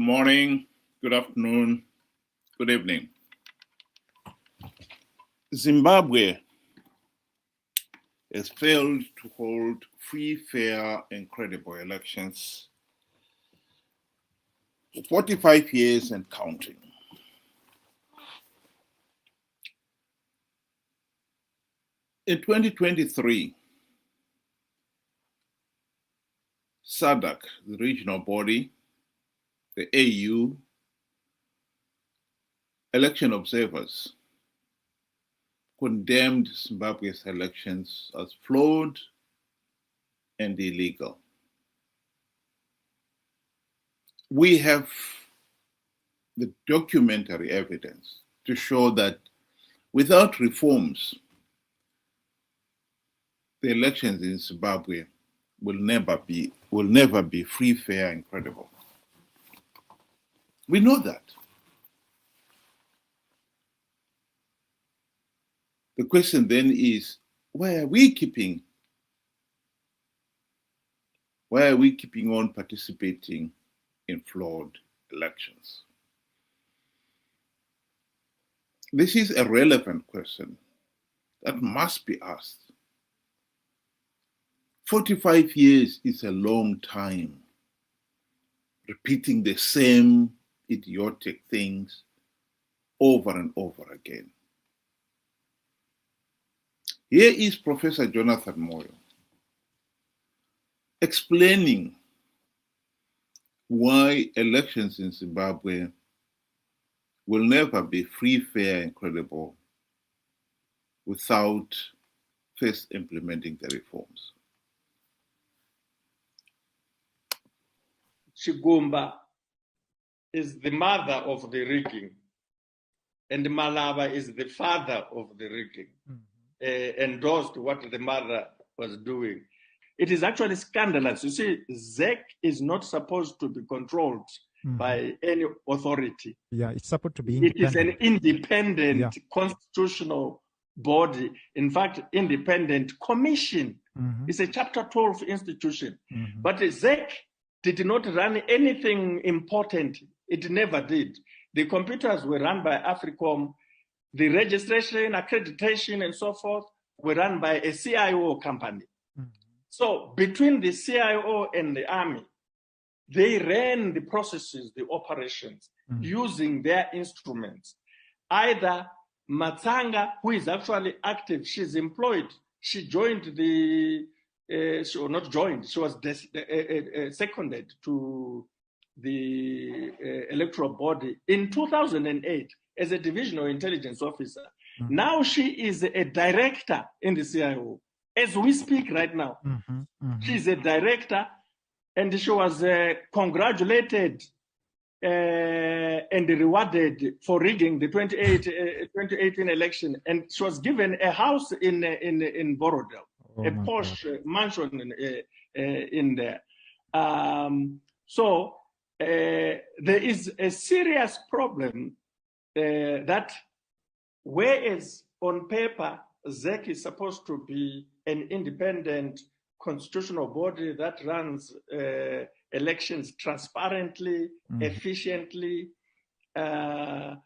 morning, good afternoon, good evening. Zimbabwe has failed to hold free, fair, and credible elections for 45 years and counting. In 2023, SADC, the regional body, the AU, election observers condemned Zimbabwe's elections as flawed and illegal. We have the documentary evidence to show that without reforms, the elections in Zimbabwe will never be free, fair, and credible. We know that. The question then is, why are we keeping on participating in flawed elections? This is a relevant question that must be asked. 45 years is a long time, repeating the same idiotic things over and over again. Here is Professor Jonathan Moyo explaining why elections in Zimbabwe will never be free, fair, and credible without first implementing the reforms. Chigumba is the mother of the rigging, and Malava is the father of the rigging. Endorsed what the mother was doing. It is actually scandalous. You see, ZEC is not supposed to be controlled by any authority. Yeah, it's supposed to be independent. It is an independent constitutional body. In fact, independent commission. It's a Chapter 12 institution. But ZEC did not run anything important. It never did. The computers were run by Africom. The registration, accreditation, and so forth were run by a CIO company. So between the CIO and the army, they ran the processes, the operations, using their instruments. Either Matsanga, who is actually active, she's employed, she joined the, not joined, she was seconded to the electoral body in 2008 as a divisional intelligence officer. Now she is a director in the CIO. As we speak right now, she's a director, and she was congratulated and rewarded for rigging the 2018 election. And she was given a house in Borodale, a posh mansion in there. So there is a serious problem that whereas on paper, ZEC is supposed to be an independent constitutional body that runs elections transparently, efficiently, and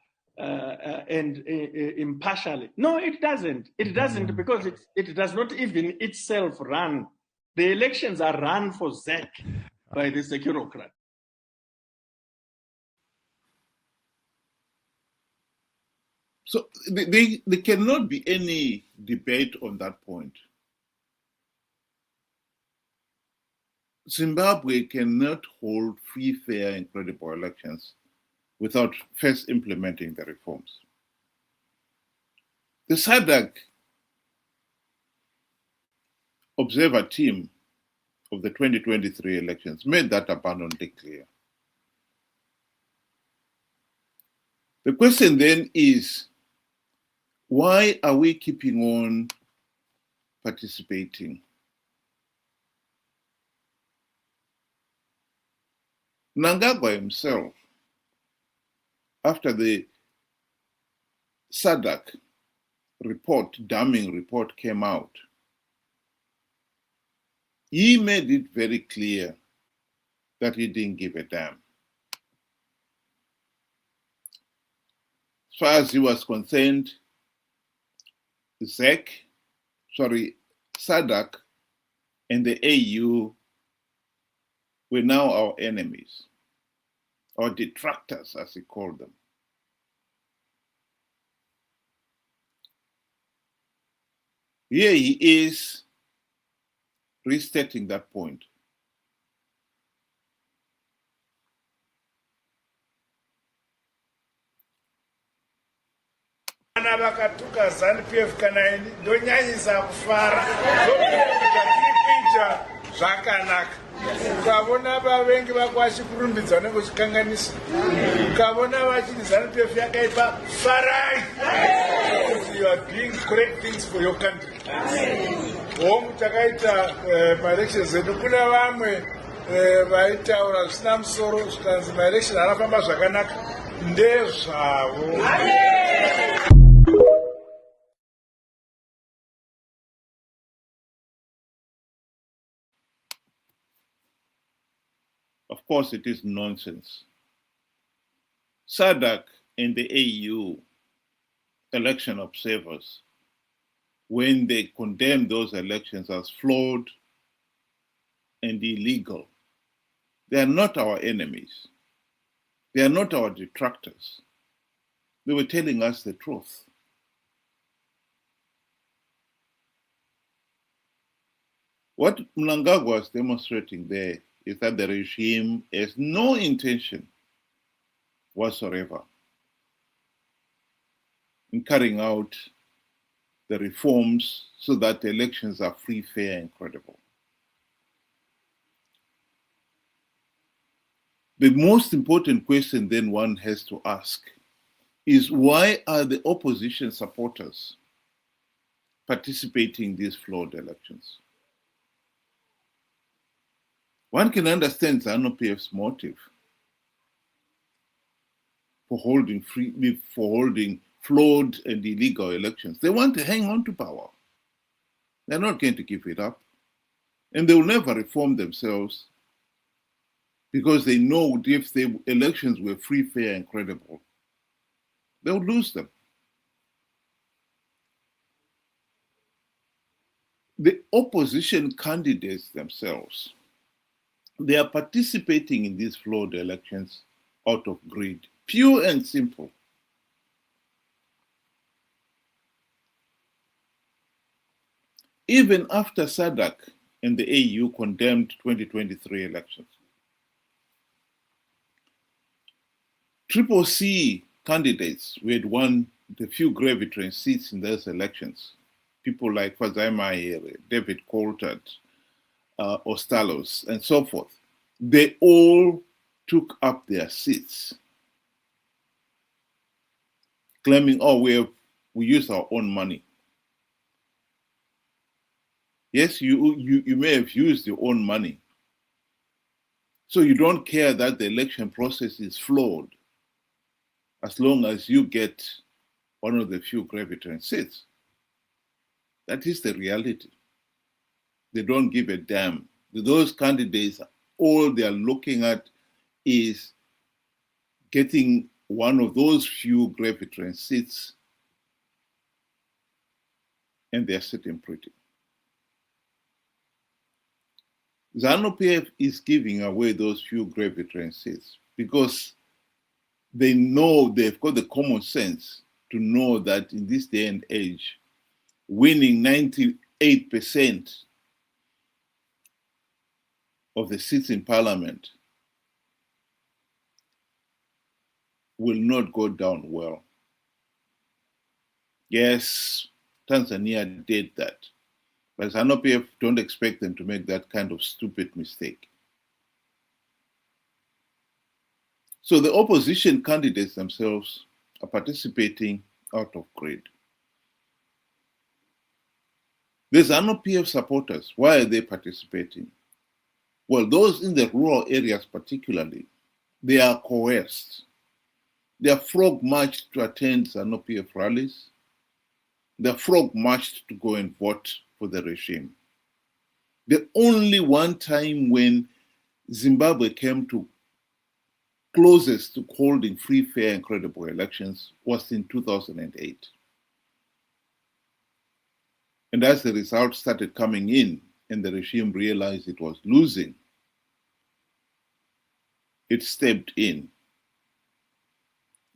impartially. No, it doesn't. It doesn't because it does not even itself run. The elections are run for ZEC by the securocrat. So there cannot be any debate on that point. Zimbabwe cannot hold free, fair, and credible elections without first implementing the reforms. The SADC observer team of the 2023 elections made that abundantly clear. The question then is, why are we keeping on participating? Mnangagwa himself, after the SADC damning report came out, he made it very clear that he didn't give a damn. far as he was concerned, SADC and the AU were now our enemies, or detractors, as he called them. Here he is restating that point. Vana vakatuka Zanu PF kana ndonyanyisa kufara zvakanaka. Ukavona vavengi vako vachikurumbidza unenge uchikanganisa. Ukavona vachiti Zanu PF yakaipa, farai. You are doing correct things for your country. Hongu takaita maelections edu kuna vamwe vaitaura zvisina musoro zvikanzi maelections anafamba zvakanaka ndezvavo. Of course, it is nonsense. SADC and the AU election observers, when they condemn those elections as flawed and illegal, they are not our enemies. They are not our detractors. They were telling us the truth. What Mnangagwa was demonstrating there is that the regime has no intention whatsoever in carrying out the reforms so that the elections are free, fair, and credible. The most important question then one has to ask is, why are the opposition supporters participating in these flawed elections? One can understand Zanu PF's motive for holding flawed and illegal elections. They want to hang on to power. They're not going to give it up. And they will never reform themselves, because they know if the elections were free, fair, and credible, they would lose them. The opposition candidates themselves, they are participating in these flawed elections out of greed, pure and simple. Even after SADC and the AU condemned 2023 elections, CCC candidates who had won the few gravitating seats in those elections, people like Fazai, David Coulthard, Ostalos, and so forth, they all took up their seats, claiming, oh, we use our own money. Yes, you may have used your own money. So you don't care that the election process is flawed as long as you get one of the few gravitating seats. That is the reality. They don't give a damn. Those candidates, all they are looking at is getting one of those few gravitating seats, and they're sitting pretty. Zanu PF is giving away those few gravitating seats because they know, they've got the common sense to know that in this day and age, winning 98% of the seats in parliament will not go down well. Yes, Tanzania did that. But Zanu PF don't expect them to make that kind of stupid mistake. So the opposition candidates themselves are participating out of greed. The Zanu PF supporters, why are they participating? Well, those in the rural areas particularly, they are coerced. They are frog marched to attend Zanu PF rallies. They are frog marched to go and vote for the regime. The only one time when Zimbabwe came to closest to holding free, fair, and credible elections was in 2008. And as the results started coming in and the regime realized it was losing, it stepped in.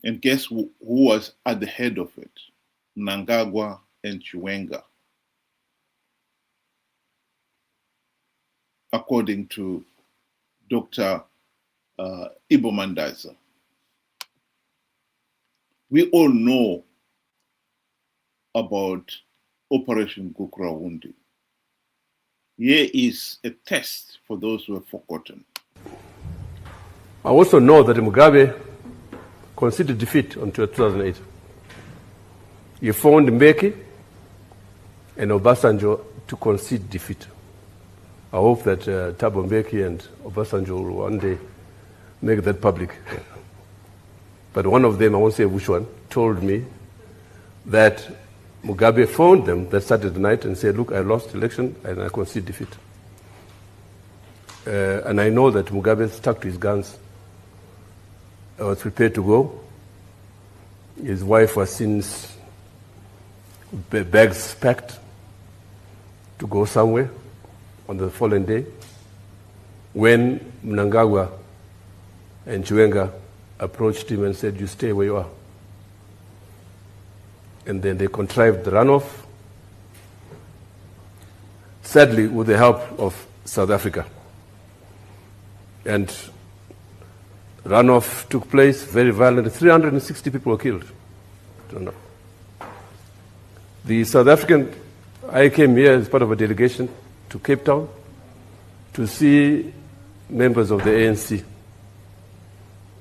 And guess who was at the head of it? Mnangagwa and Chiwenga, according to Dr. Ibo Mandaza. We all know about Operation Gukrawundi. Here is a test for those who have forgotten. I also know that Mugabe conceded defeat in 2008. He phoned Mbeki and Obasanjo to concede defeat. I hope that Thabo Mbeki and Obasanjo will one day make that public. But one of them, I won't say which one, told me that Mugabe phoned them that Saturday night and said, look, I lost the election and I concede defeat. And I know that Mugabe stuck to his guns. I was prepared to go. His wife was since bags packed to go somewhere on the following day when Mnangagwa and Chiwenga approached him and said, you stay where you are. And then they contrived the runoff, sadly with the help of South Africa. And runoff took place, very violent. 360 people were killed. I don't know. The South African, I came here as part of a delegation to Cape Town to see members of the ANC.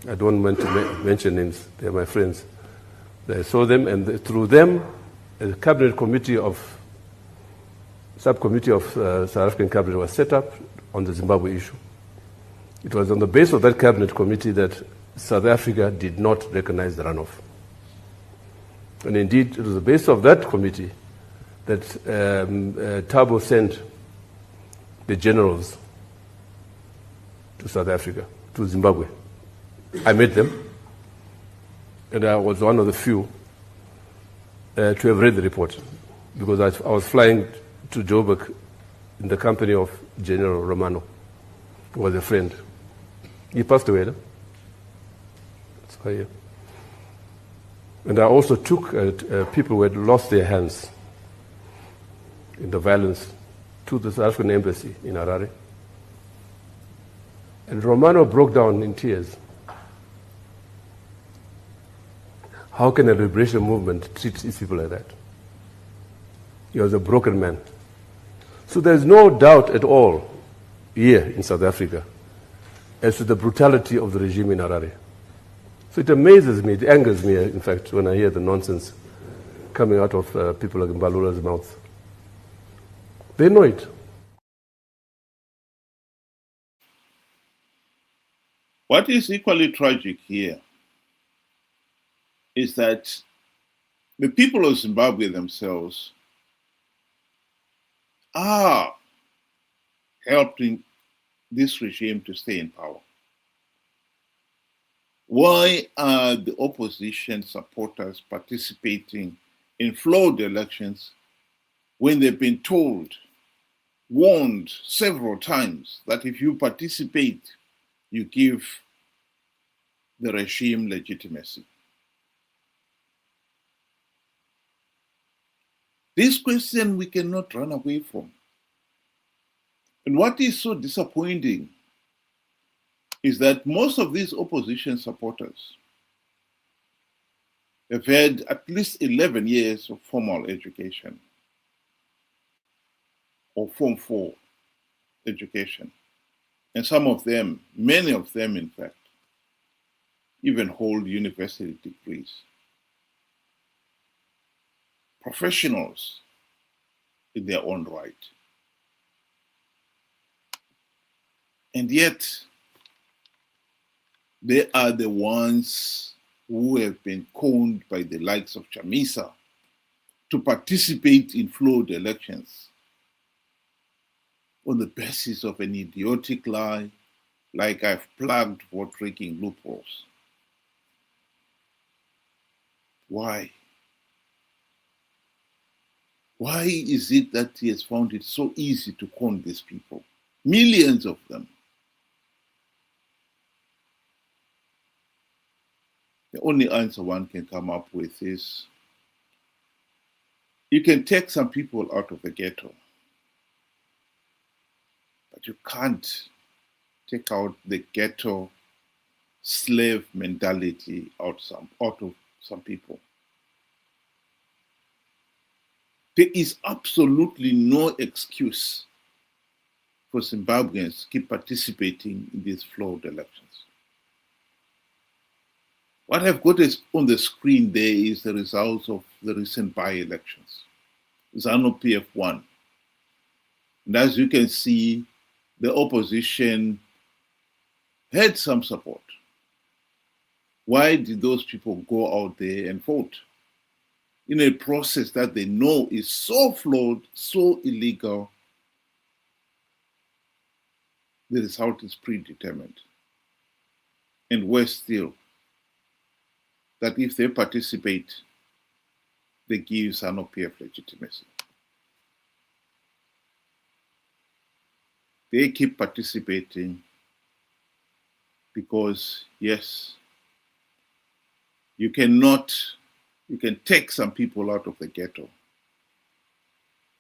I don't want to mention names, they're my friends. I saw them, and through them, a cabinet committee subcommittee of South African cabinet was set up on the Zimbabwe issue. It was on the basis of that cabinet committee that South Africa did not recognize the runoff. And indeed, it was the basis of that committee that Thabo sent the generals to South Africa, to Zimbabwe. I met them, and I was one of the few to have read the report, because I was flying to Joburg in the company of General Romano, who was a friend. He passed away, no? That's why, yeah. And I also took people who had lost their hands in the violence to the South African embassy in Harare. And Romano broke down in tears. How can a liberation movement treat these people like that? He was a broken man. So there's no doubt at all here in South Africa as to the brutality of the regime in Harare. So it amazes me, it angers me, in fact, when I hear the nonsense coming out of people like Mbalula's mouth. They know it. What is equally tragic here is that the people of Zimbabwe themselves are helping this regime to stay in power. Why are the opposition supporters participating in flawed elections when they've been told, warned several times that if you participate, you give the regime legitimacy? This question we cannot run away from. And what is so disappointing is that most of these opposition supporters have had at least 11 years of formal education or Form 4 education. And some of them, many of them in fact, even hold university degrees. Professionals in their own right. And yet, they are the ones who have been conned by the likes of Chamisa to participate in flawed elections on the basis of an idiotic lie like I've plugged vote-rigging loopholes. Why? Why is it that he has found it so easy to con these people? Millions of them. The only answer one can come up with is you can take some people out of the ghetto, but you can't take out the ghetto slave mentality out of some people. There is absolutely no excuse for Zimbabweans to keep participating in these flawed elections. What I've got on the screen there is the results of the recent by-elections. Zanu PF won. And as you can see, the opposition had some support. Why did those people go out there and vote? In a process that they know is so flawed, so illegal, the result is predetermined. And worse still, that if they participate, they give Zanu PF legitimacy. They keep participating because, yes, you can take some people out of the ghetto,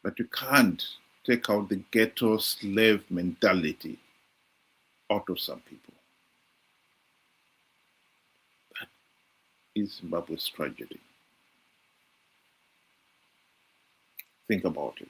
but you can't take out the ghetto slave mentality out of some people. That is Zimbabwe's tragedy. Think about it.